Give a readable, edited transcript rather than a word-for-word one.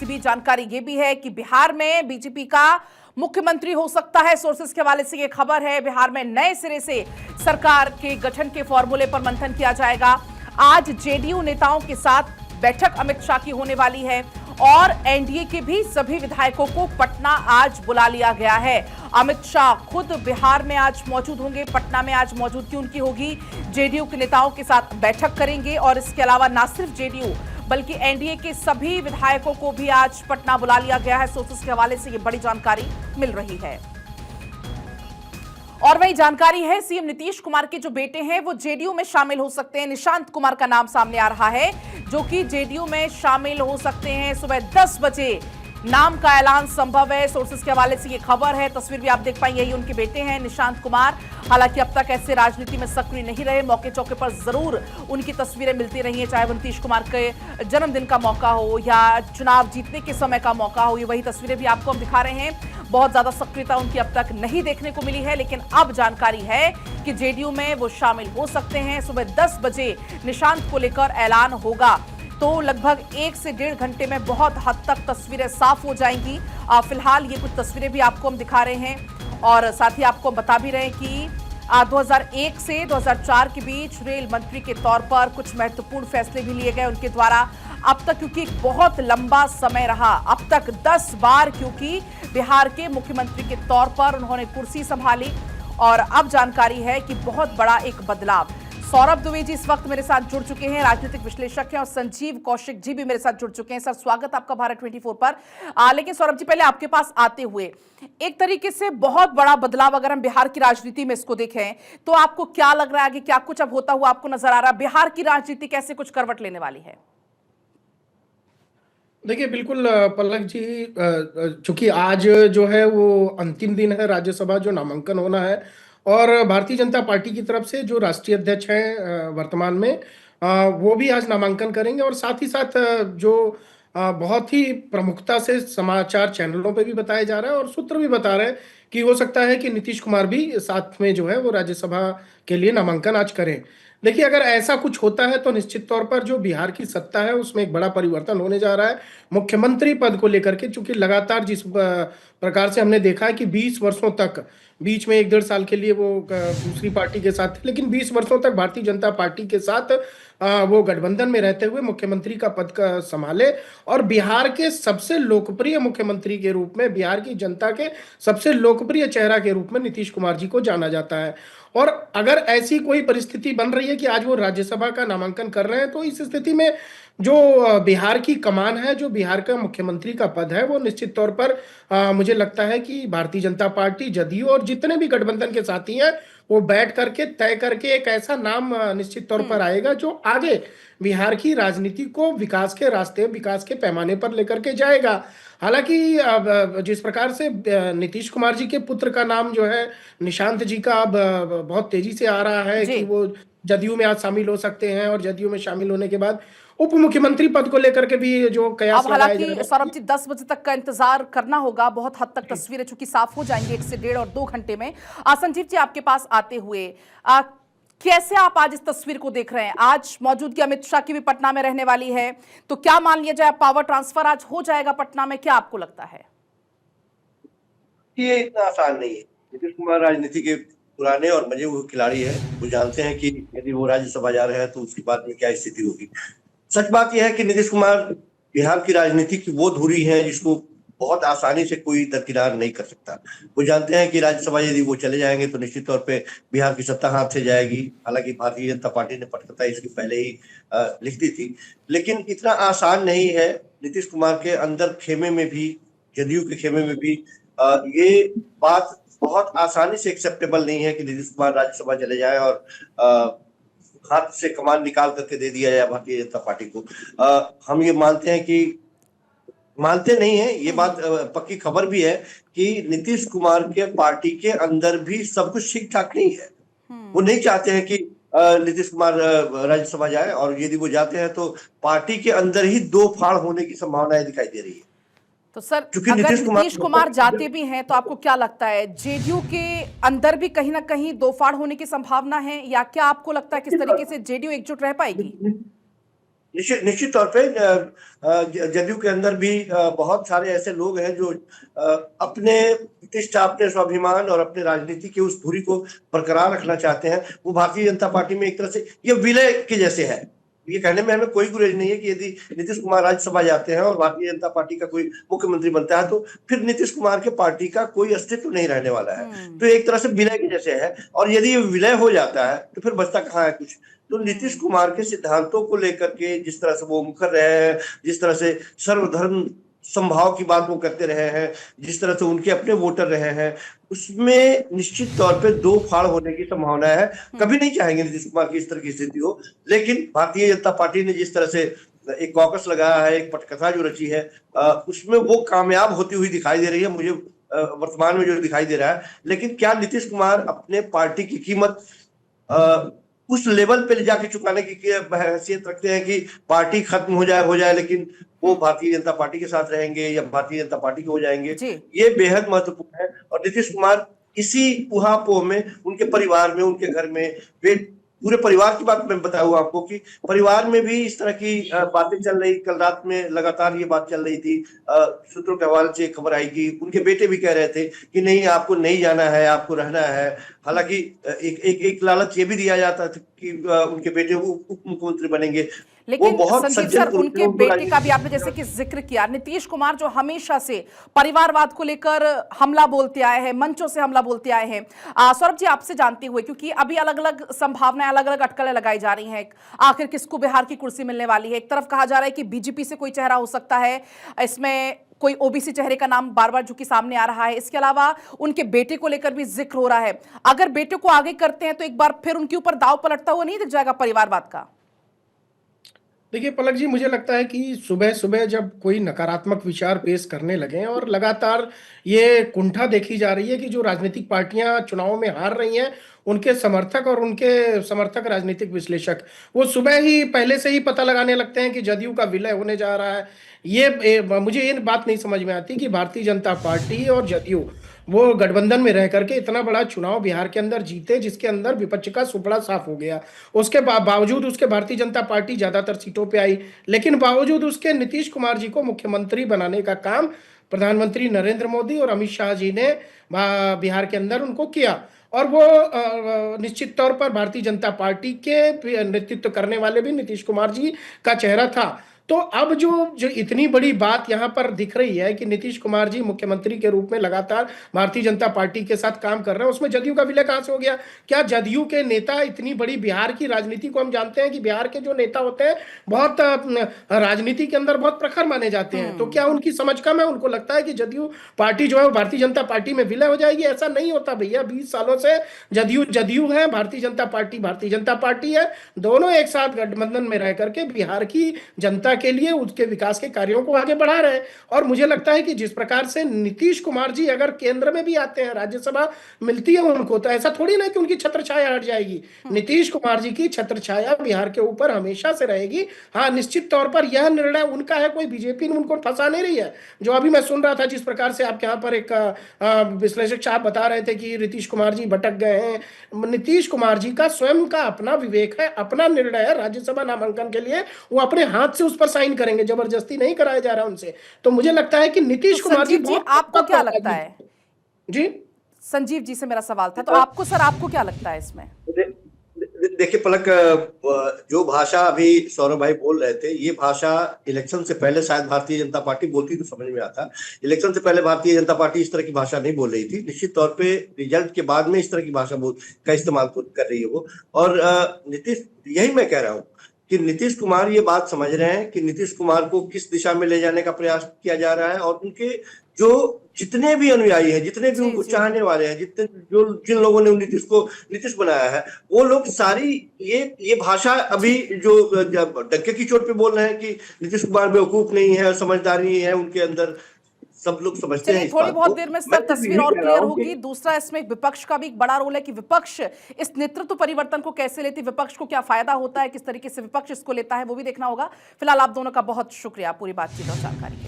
बीच जानकारी ये भी है कि बिहार में बीजेपी का मुख्यमंत्री हो सकता है। सोर्सेस के हवाले से ये खबर है। बिहार में नए सिरे से सरकार के गठन के फॉर्मूले पर मंथन किया जाएगा। आज जेडीयू नेताओं के साथ बैठक अमित शाह की होने वाली है और एनडीए के भी सभी विधायकों को पटना आज बुला लिया गया है। अमित शाह खुद बिहार में आज मौजूद होंगे। पटना में आज मौजूदगी उनकी होगी। जेडीयू के नेताओं के साथ बैठक करेंगे और इसके अलावा न सिर्फ जेडीयू बल्कि एनडीए के सभी विधायकों को भी आज पटना बुला लिया गया है। सोर्सेस के हवाले से ये बड़ी जानकारी मिल रही है। और वही जानकारी है, सीएम नीतीश कुमार के जो बेटे हैं वो जेडीयू में शामिल हो सकते हैं। निशांत कुमार का नाम सामने आ रहा है जो कि जेडीयू में शामिल हो सकते हैं। सुबह 10 बजे नाम का ऐलान संभव है। सोर्सेस के हवाले से ये खबर है। तस्वीर भी आप देख पाएंगे, यही उनके बेटे हैं निशांत कुमार। हालांकि अब तक ऐसे राजनीति में सक्रिय नहीं रहे, मौके चौके पर जरूर उनकी तस्वीरें मिलती रही हैं, चाहे वो नीतीश कुमार के जन्मदिन का मौका हो या चुनाव जीतने के समय का मौका हो। ये वही तस्वीरें भी आपको हम दिखा रहे हैं। बहुत ज्यादा सक्रियता उनकी अब तक नहीं देखने को मिली है, लेकिन अब जानकारी है कि जेडीयू में वो शामिल हो सकते हैं। सुबह 10 बजे निशांत को लेकर ऐलान होगा तो लगभग 1 से 1.5 घंटे में बहुत हद तक तस्वीरें साफ हो जाएंगी। फिलहाल ये कुछ तस्वीरें भी आपको हम दिखा रहे हैं और साथ ही आपको बता भी रहे हैं कि 2001 से 2004 के बीच रेल मंत्री के तौर पर कुछ महत्वपूर्ण फैसले भी लिए गए उनके द्वारा। अब तक क्योंकि एक बहुत लंबा समय रहा, अब तक 10 बार क्योंकि बिहार के मुख्यमंत्री के तौर पर उन्होंने कुर्सी संभाली और अब जानकारी है कि बहुत बड़ा एक बदलाव। सौरभ दुबे जी इस वक्त मेरे साथ जुड़ चुके हैं, राजनीतिक विश्लेषक हैं, और संजीव कौशिक जी भी मेरे साथ जुड़ चुके हैं। सर, स्वागत आपका भारत 24 पर। लेकिन सौरभ जी, पहले आपके पास आते हुए एक तरीके से बहुत बड़ा बदलाव अगर हम बिहार की राजनीति में इसको देखें तो आपको क्या लग रहा है कि क्या कुछ अब होता हुआ आपको नजर आ रहा है? बिहार की राजनीति कैसे कुछ करवट लेने वाली है? देखिए, बिल्कुल पलक जी, चूंकि आज जो है वो अंतिम दिन है राज्यसभा जो नामांकन होना है, और भारतीय जनता पार्टी की तरफ से जो राष्ट्रीय अध्यक्ष हैं वर्तमान में, वो भी आज नामांकन करेंगे। और साथ ही साथ जो बहुत ही प्रमुखता से समाचार चैनलों पे भी बताया जा रहा है और सूत्र भी बता रहे हैं कि हो सकता है कि नीतीश कुमार भी साथ में जो है वो राज्यसभा के लिए नामांकन आज करें। देखिए, अगर ऐसा कुछ होता है तो निश्चित तौर पर जो बिहार की सत्ता है उसमें एक बड़ा परिवर्तन होने जा रहा है मुख्यमंत्री पद को लेकर के। चूंकि लगातार जिस प्रकार से हमने देखा है कि 20 वर्षों तक, बीच में 1-1.5 साल के लिए वो दूसरी पार्टी के साथ थे, लेकिन 20 वर्षों तक भारतीय जनता पार्टी के साथ वो गठबंधन में रहते हुए मुख्यमंत्री का पद का संभाले और बिहार के सबसे लोकप्रिय मुख्यमंत्री के रूप में, बिहार की जनता के सबसे लोकप्रिय चेहरा के रूप में नीतीश कुमार जी को जाना जाता है। और अगर ऐसी कोई परिस्थिति बन रही है कि आज वो राज्यसभा का नामांकन कर रहे हैं, तो इस स्थिति में जो बिहार की कमान है, जो बिहार का मुख्यमंत्री का पद है, वो निश्चित तौर पर मुझे लगता है कि भारतीय जनता पार्टी, जदयू और जितने भी गठबंधन के साथी हैं वो बैठ करके तय करके एक ऐसा नाम निश्चित तौर पर आएगा जो आगे बिहार की राजनीति को विकास के रास्ते, विकास के पैमाने पर लेकर के जाएगा। हालांकि जिस प्रकार से नीतीश कुमार जी के पुत्र का नाम जो है निशांत जी का अब बहुत तेजी से आ रहा है कि वो जदयू में आज शामिल हो सकते हैं, और जदयू में शामिल होने के बाद उप मुख्यमंत्री पद को लेकर के भी जो कयास अब हालांकि सौरभ जी 10 बजे तक का इंतजार करना होगा। बहुत हद तक तस्वीरें चूंकि साफ हो जाएंगी 1 से 1.5 और 2 घंटे में। संजीव जी, आपके पास आते हुए कैसे आप आज इस तस्वीर को देख रहे हैं? आज मौजूदगी अमित शाह की भी पटना में रहने वाली है, तो क्या मान लिया जाए पावर ट्रांसफर आज हो जाएगा पटना में? क्या आपको लगता है? ये इतना आसान नहीं है। नीतीश कुमार राजनीति के पुराने और मजे हुए खिलाड़ी है। वो जानते हैं कि यदि वो राज्यसभा जा रहे हैं तो उसके बाद में क्या स्थिति होगी। सच बात यह है कि नीतीश कुमार बिहार की राजनीति की वो धुरी है जिसको बहुत आसानी से कोई दरकिनार नहीं कर सकता। वो जानते हैं कि राज्यसभा यदि वो चले जाएंगे तो निश्चित तौर पे बिहार की सत्ता हाथ से जाएगी। हालांकि भारतीय जनता पार्टी ने पटकथा इसकी पहले ही लिख दी थी, लेकिन इतना आसान नहीं है। नीतीश कुमार के अंदर खेमे में भी, जदयू के खेमे में भी ये बात बहुत आसानी से एक्सेप्टेबल नहीं है कि नीतीश कुमार राज्यसभा चले जाए और हाथ से कमान निकाल करके दे दिया जाए भारतीय जनता पार्टी को। हम ये मानते हैं कि, मानते नहीं है, ये बात पक्की खबर भी है कि नीतीश कुमार के पार्टी के अंदर भी सब कुछ ठीक ठाक नहीं है। वो नहीं चाहते हैं कि नीतीश कुमार राज्यसभा जाए, और यदि वो जाते हैं तो पार्टी के अंदर ही दो फाड़ होने की संभावनाएं दिखाई दे रही है। तो सर, अगर नीतीश कुमार जाते भी हैं तो आपको क्या लगता है जेडीयू के अंदर भी कहीं ना कहीं दो फाड़ होने की संभावना है, या क्या आपको लगता है किस तरीके से जेडीयू एकजुट रह पाएगी? निश्चित तौर पे जदयू के अंदर भी बहुत सारे ऐसे लोग हैं जो अपने प्रतिष्ठा, अपने स्वाभिमान और अपने राजनीति की उस धुरी को बरकरार रखना चाहते हैं। वो भारतीय जनता पार्टी में एक तरह से ये विलय के जैसे है। ये कहने में हमें कोई गुरेज नहीं है कि यदि नीतीश कुमार राज्यसभा जाते हैं और भारतीय जनता पार्टी का कोई मुख्यमंत्री बनता है तो फिर नीतीश कुमार के पार्टी का कोई अस्तित्व नहीं रहने वाला है। तो एक तरह से विलय के जैसे है, और यदि ये विलय हो जाता है तो फिर बचता कहाँ है कुछ। तो नीतीश कुमार के सिद्धांतों को लेकर के जिस तरह से वो मुखर रहे हैं, जिस तरह से सर्वधर्म समभाव की बात वो करते रहे हैं, जिस तरह से उनके अपने वोटर रहे हैं, उसमें निश्चित तौर पे दो फाड़ होने की संभावना है। कभी नहीं चाहेंगे नीतीश कुमार की इस तरह की स्थिति हो, लेकिन भारतीय जनता पार्टी ने जिस तरह से एक कॉकस लगाया है, एक पटकथा जो रची है, उसमें वो कामयाब होती हुई दिखाई दे रही है मुझे वर्तमान में जो दिखाई दे रहा है। लेकिन क्या नीतीश कुमार अपने पार्टी की कीमत उस लेवल पे ले जाके चुकाने की हैसियत रखते हैं कि पार्टी खत्म हो जाए लेकिन वो भारतीय जनता पार्टी के साथ रहेंगे या भारतीय जनता पार्टी के हो जाएंगे, ये बेहद महत्वपूर्ण है। और नीतीश कुमार इसी उहापोह में, उनके परिवार में, उनके घर में, वे पूरे परिवार की बात मैं बताऊं आपको कि परिवार में भी इस तरह की बातें चल रही। कल रात में लगातार ये बात चल रही थी, सूत्रों के हवाले से खबर आई कि उनके बेटे भी कह रहे थे कि नहीं, आपको नहीं जाना है, आपको रहना है। हालांकि एक लालच ये भी दिया जाता था कि उनके बेटे उप मुख्यमंत्री बनेंगे। लेकिन संजीव सर, उनके बेटे का भी आपने जैसे कि जिक्र किया, नीतीश कुमार जो हमेशा से परिवारवाद को लेकर हमला बोलते आए हैं, मंचों से हमला बोलते आए हैं। सौरभ जी, आपसे जानते हुए, क्योंकि अभी अलग अलग संभावनाएं, अलग अलग अटकलें लगाई जा रही हैं, आखिर किसको बिहार की कुर्सी मिलने वाली है। एक तरफ कहा जा रहा है कि बीजेपी से कोई चेहरा हो सकता है, इसमें कोई ओबीसी चेहरे का नाम बार बार जो कि सामने आ रहा है। इसके अलावा उनके बेटे को लेकर भी जिक्र हो रहा है। अगर बेटे को आगे करते हैं तो एक बार फिर उनके ऊपर दांव पलटता हुआ नहीं दिख जाएगा परिवारवाद का? देखिए पलक जी, मुझे लगता है कि सुबह सुबह जब कोई नकारात्मक विचार पेश करने लगे और लगातार ये कुंठा देखी जा रही है कि जो राजनीतिक पार्टियां चुनाव में हार रही हैं, उनके समर्थक और उनके समर्थक राजनीतिक विश्लेषक वो सुबह ही पहले से ही पता लगाने लगते हैं कि जदयू का विलय होने जा रहा है। मुझे ये बात नहीं समझ में आती कि भारतीय जनता पार्टी और जदयू वो गठबंधन में रह करके इतना बड़ा चुनाव बिहार के अंदर जीते, जिसके अंदर विपक्ष का सुपड़ा साफ हो गया। उसके बावजूद उसके भारतीय जनता पार्टी ज्यादातर सीटों पे आई, लेकिन बावजूद उसके नीतीश कुमार जी को मुख्यमंत्री बनाने का काम प्रधानमंत्री नरेंद्र मोदी और अमित शाह जी ने बिहार के अंदर उनको किया। और वो निश्चित तौर पर भारतीय जनता पार्टी के नेतृत्व करने वाले भी नीतीश कुमार जी का चेहरा था। तो अब जो इतनी बड़ी बात यहाँ पर दिख रही है कि नीतीश कुमार जी मुख्यमंत्री के रूप में लगातार भारतीय जनता पार्टी के साथ काम कर रहे हैं, उसमें जदयू का विलय कहाँ से हो गया? क्या जदयू के नेता, इतनी बड़ी बिहार की राजनीति को हम जानते हैं कि बिहार के जो नेता होते हैं बहुत राजनीति के अंदर बहुत प्रखर माने जाते हैं, तो क्या उनकी समझ कम है? उनको लगता है कि जदयू पार्टी जो है भारतीय जनता पार्टी में विलय हो जाएगी? ऐसा नहीं होता भैया। 20 सालों से जदयू है, भारतीय जनता पार्टी है, दोनों एक साथ गठबंधन में रह करके बिहार की जनता के लिए उसके विकास के कार्यों को आगे बढ़ा रहे हैं। और मुझे लगता है कि जिस प्रकार से नीतीश कुमार जी अगर केंद्र में भी आते हैं, राज्यसभा मिलती है उनको, तो ऐसा थोड़ी ना कि उनकी छत्र छाया हट जाएगी। नीतीश कुमार जी की छत्र छाया बिहार के ऊपर हमेशा से रहेगी। हाँ, निश्चित तौर पर यह निर्णय उनका है, कोई बीजेपी ने उनको फंसा नहीं रही है। जो अभी मैं सुन रहा था, जिस प्रकार से आपके यहाँ पर एक विश्लेषक साहब बता रहे थे कि नीतीश कुमार जी भटक गए हैं, नीतीश कुमार जी का स्वयं का अपना विवेक है, अपना निर्णय है। राज्यसभा नामांकन के लिए वो अपने हाथ से उस पर साइन करेंगे, जबरदस्ती नहीं कराया जा रहा उनसे। तो मुझे लगता है कि नीतीश कुमार जी, आपको क्या लगता है? जी, संजीव जी से मेरा सवाल था, तो आपको सर, आपको क्या लगता है इसमें? देखिए पलक, जो भाषा अभी सौरभ भाई बोल रहे थे, ये भाषा इलेक्शन से पहले शायद भारतीय जनता पार्टी बोलती तो समझ में आता। इलेक्शन से पहले भारतीय जनता पार्टी इस तरह की भाषा नहीं बोल रही थी। निश्चित तौर पे रिजल्ट के बाद में इस तरह की भाषा का इस्तेमाल कर रही है वो। और नीतीश, यही मैं कह रहा हूँ कि नीतीश कुमार ये बात समझ रहे हैं कि नीतीश कुमार को किस दिशा में ले जाने का प्रयास किया जा रहा है। और उनके जो जितने भी अनुयायी हैं, जितने भी उनको चाहने वाले हैं, जिन लोगों ने नीतीश बनाया है, वो लोग सारी ये भाषा अभी जो डंके की चोट पे बोल रहे हैं कि नीतीश कुमार बेवकूफ नहीं है, समझदारी है उनके अंदर, सब लोग समझते हैं। थोड़ी बहुत देर में सर तस्वीर और क्लियर होगी। दूसरा, इसमें विपक्ष का भी एक बड़ा रोल है कि विपक्ष इस नेतृत्व परिवर्तन को कैसे लेती, विपक्ष को क्या फायदा होता है, किस तरीके से विपक्ष इसको लेता है, वो भी देखना होगा। फिलहाल आप दोनों का बहुत शुक्रिया पूरी बातचीत और जानकारी के लिए।